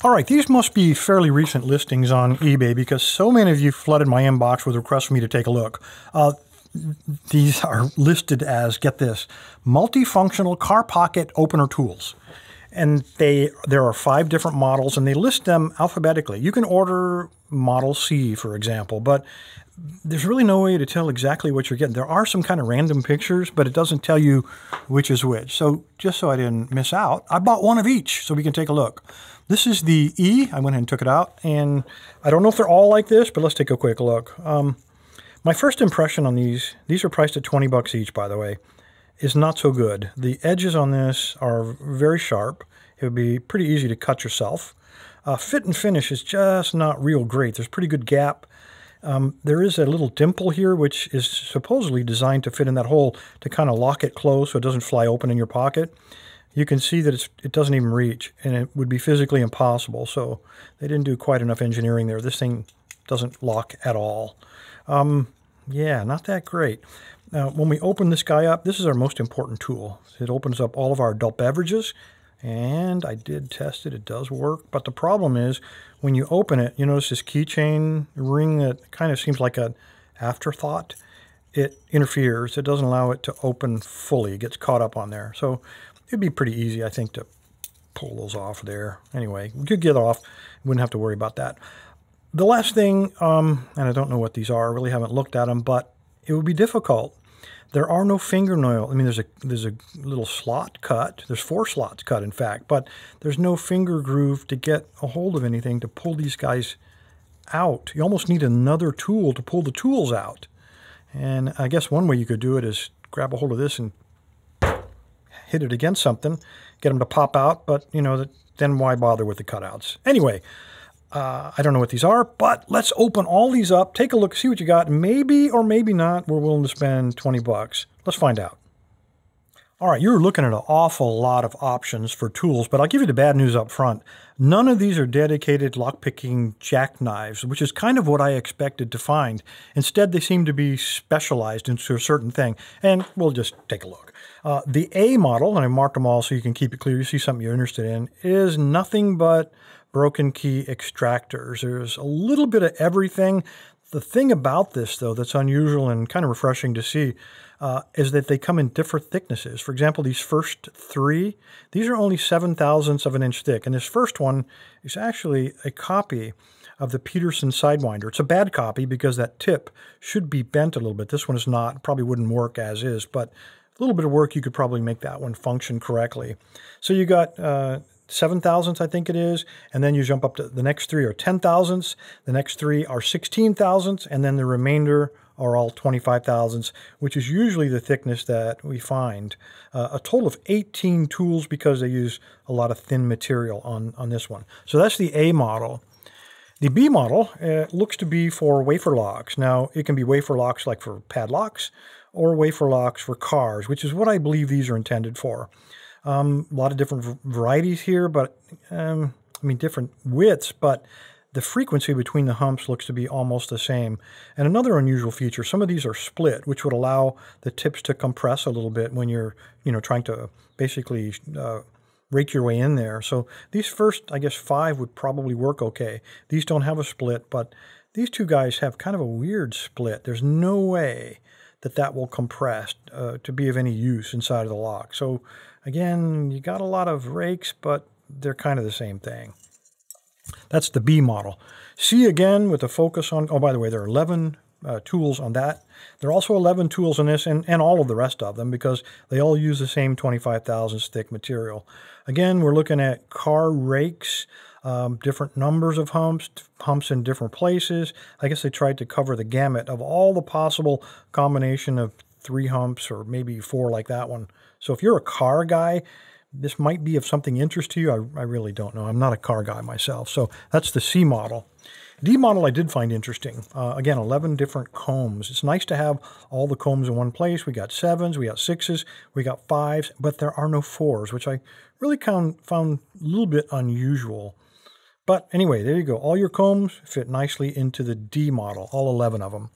All right, these must be fairly recent listings on eBay because so many of you flooded my inbox with requests for me to take a look. These are listed as, get this, multifunctional car pocket opener tools. And there are 5 different models, and they list them alphabetically. You can order Model C, for example, but there's really no way to tell exactly what you're getting. There are some kind of random pictures, but it doesn't tell you which is which. So just so I didn't miss out, I bought one of each so we can take a look. This is the E. I went ahead and took it out, and I don't know if they're all like this, but let's take a quick look. My first impression on these are priced at 20 bucks each, by the way, is not so good. The edges on this are very sharp. It would be pretty easy to cut yourself. Fit and finish is just not real great. There's a pretty good gap. There is a little dimple here, which is supposedly designed to fit in that hole to kind of lock it closed so it doesn't fly open in your pocket. You can see that it doesn't even reach, and it would be physically impossible. So they didn't do quite enough engineering there. This thing doesn't lock at all. Yeah, not that great. Now, when we open this guy up, this is our most important tool. It opens up all of our adult beverages, and I did test it. It does work, but the problem is when you open it, you notice this keychain ring that kind of seems like an afterthought. It interferes. It doesn't allow it to open fully. It gets caught up on there. So it'd be pretty easy, I think, to pull those off there. Anyway, we could get off. Wouldn't have to worry about that. The last thing, and I don't know what these are. I really haven't looked at them, but it would be difficult. There are no fingernail. I mean, there's a little slot cut. There's 4 slots cut, in fact, but there's no finger groove to get a hold of anything to pull these guys out. You almost need another tool to pull the tools out. And I guess one way you could do it is grab a hold of this and hit it against something, get them to pop out, but, you know, then why bother with the cutouts? Anyway, I don't know what these are, but let's open all these up, take a look, see what you got. Maybe or maybe not, we're willing to spend 20 bucks. Let's find out. All right, you're looking at an awful lot of options for tools, but I'll give you the bad news up front. None of these are dedicated lockpicking jackknives, which is kind of what I expected to find. Instead, they seem to be specialized into a certain thing, and we'll just take a look. The A model, and I marked them all so you can keep it clear, you see something you're interested in, is nothing but broken key extractors. There's a little bit of everything. The thing about this, though, that's unusual and kind of refreshing to see is that they come in different thicknesses. For example, these first 3, these are only 7/1000ths of an inch thick. And this first one is actually a copy of the Peterson Sidewinder. It's a bad copy because that tip should be bent a little bit. This one is not. Probably wouldn't work as is, but a little bit of work, you could probably make that one function correctly. So you got 7/1000ths, I think it is, and then you jump up to the next 3 are 10/1000ths, the next 3 are 16/1000ths, and then the remainder are all 25/1000ths, which is usually the thickness that we find. A total of 18 tools because they use a lot of thin material on this one. So that's the A model. The B model looks to be for wafer locks. Now, it can be wafer locks like for padlocks or wafer locks for cars, which is what I believe these are intended for. A lot of different varieties here, but I mean different widths, but the frequency between the humps looks to be almost the same. And another unusual feature, some of these are split, which would allow the tips to compress a little bit when you're, trying to basically rake your way in there. So these first, I guess, 5 would probably work okay. These don't have a split, but these 2 guys have kind of a weird split. There's no way that will compress to be of any use inside of the lock. So again, you got a lot of rakes, but they're kind of the same thing. That's the B model. C again with the focus on, oh, by the way, there are 11 tools on that. There are also 11 tools on this and all of the rest of them because they all use the same 25/1000ths thick material. Again, we're looking at car rakes, different numbers of humps in different places. I guess they tried to cover the gamut of all the possible combination of 3 humps or maybe 4 like that one. So if you're a car guy, this might be of something interest to you. I really don't know. I'm not a car guy myself. So that's the C model. D model I did find interesting. Again, 11 different combs. It's nice to have all the combs in one place. We got 7s, we got 6s, we got 5s, but there are no 4s, which I really found a little bit unusual. But anyway, there you go. All your combs fit nicely into the D model, all 11 of them.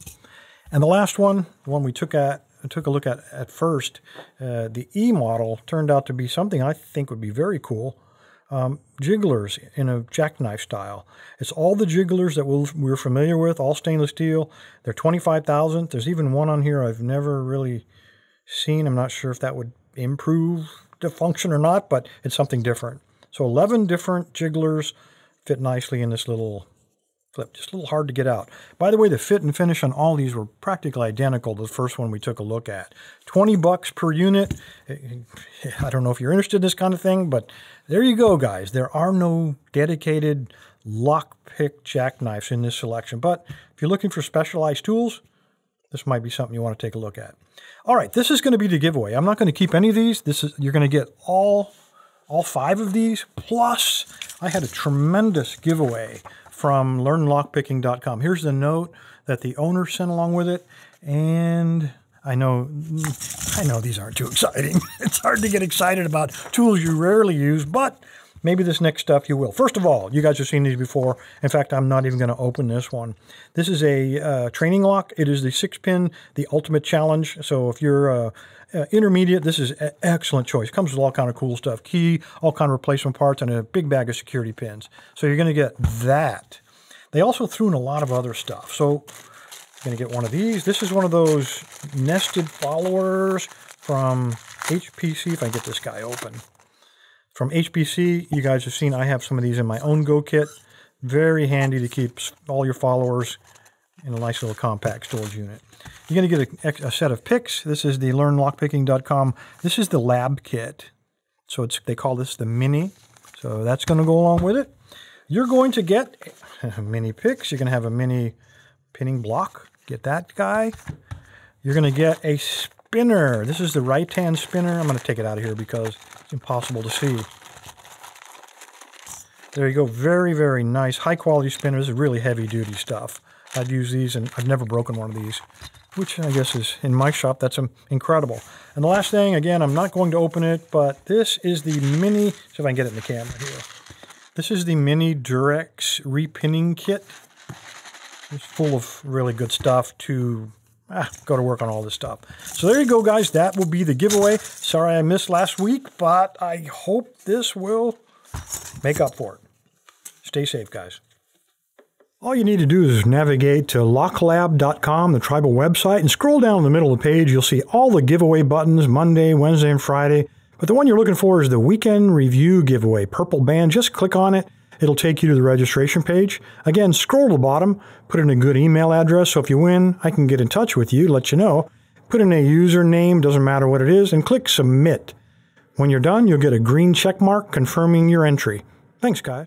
And the last one, the one we took a look at first, the E model turned out to be something I think would be very cool. jigglers in a jackknife style. It's all the jigglers that we're familiar with, all stainless steel. They're 25,000. There's even one on here I've never really seen. I'm not sure if that would improve the function or not, but it's something different. So 11 different jigglers fit nicely in this little clip. Just a little hard to get out. By the way, the fit and finish on all these were practically identical to the first one we took a look at. $20 per unit. I don't know if you're interested in this kind of thing, but there you go, guys. There are no dedicated lockpick jackknives in this selection, but if you're looking for specialized tools, this might be something you want to take a look at. All right, this is going to be the giveaway. I'm not going to keep any of these. You're going to get all 5 of these, plus I had a tremendous giveaway from learnlockpicking.com. Here's the note that the owner sent along with it, and I know these aren't too exciting. It's hard to get excited about tools you rarely use, but maybe this next stuff you will. First of all, you guys have seen these before. In fact, I'm not even going to open this one. This is a training lock. It is the 6-pin, the Ultimate Challenge. So if you're intermediate, this is an excellent choice. It comes with all kind of cool stuff. Key, all kind of replacement parts, and a big bag of security pins. So you're going to get that. They also threw in a lot of other stuff. So you're going to get one of these. This is one of those nested followers from HPC, if I get this guy open. From HPC, you guys have seen I have some of these in my own Go kit. Very handy to keep all your followers in a nice little compact storage unit. You're going to get a set of picks. This is the learnlockpicking.com. This is the lab kit. So they call this the mini. So that's going to go along with it. You're going to get mini picks. You're going to have a mini pinning block. Get that guy. You're going to get a spinner. This is the right-hand spinner. I'm going to take it out of here because it's impossible to see. There you go. Very, very nice. High-quality spinner. This is really heavy-duty stuff. I've used these, and I've never broken one of these, which I guess is, in my shop, that's incredible. And the last thing, again, I'm not going to open it, but this is the mini, see if I can get it in the camera here. This is the mini Durex repinning kit. It's full of really good stuff to go to work on all this stuff. So there you go, guys. That will be the giveaway. Sorry I missed last week, but I hope this will make up for it. Stay safe, guys. All you need to do is navigate to locklab.com, the tribal website, and scroll down in the middle of the page. You'll see all the giveaway buttons, Monday, Wednesday, and Friday. But the one you're looking for is the Weekend Review giveaway, purple band. Just click on it. It'll take you to the registration page. Again, scroll to the bottom, put in a good email address, so if you win, I can get in touch with you, let you know. Put in a username, doesn't matter what it is, and click Submit. When you're done, you'll get a green check mark confirming your entry. Thanks, guys.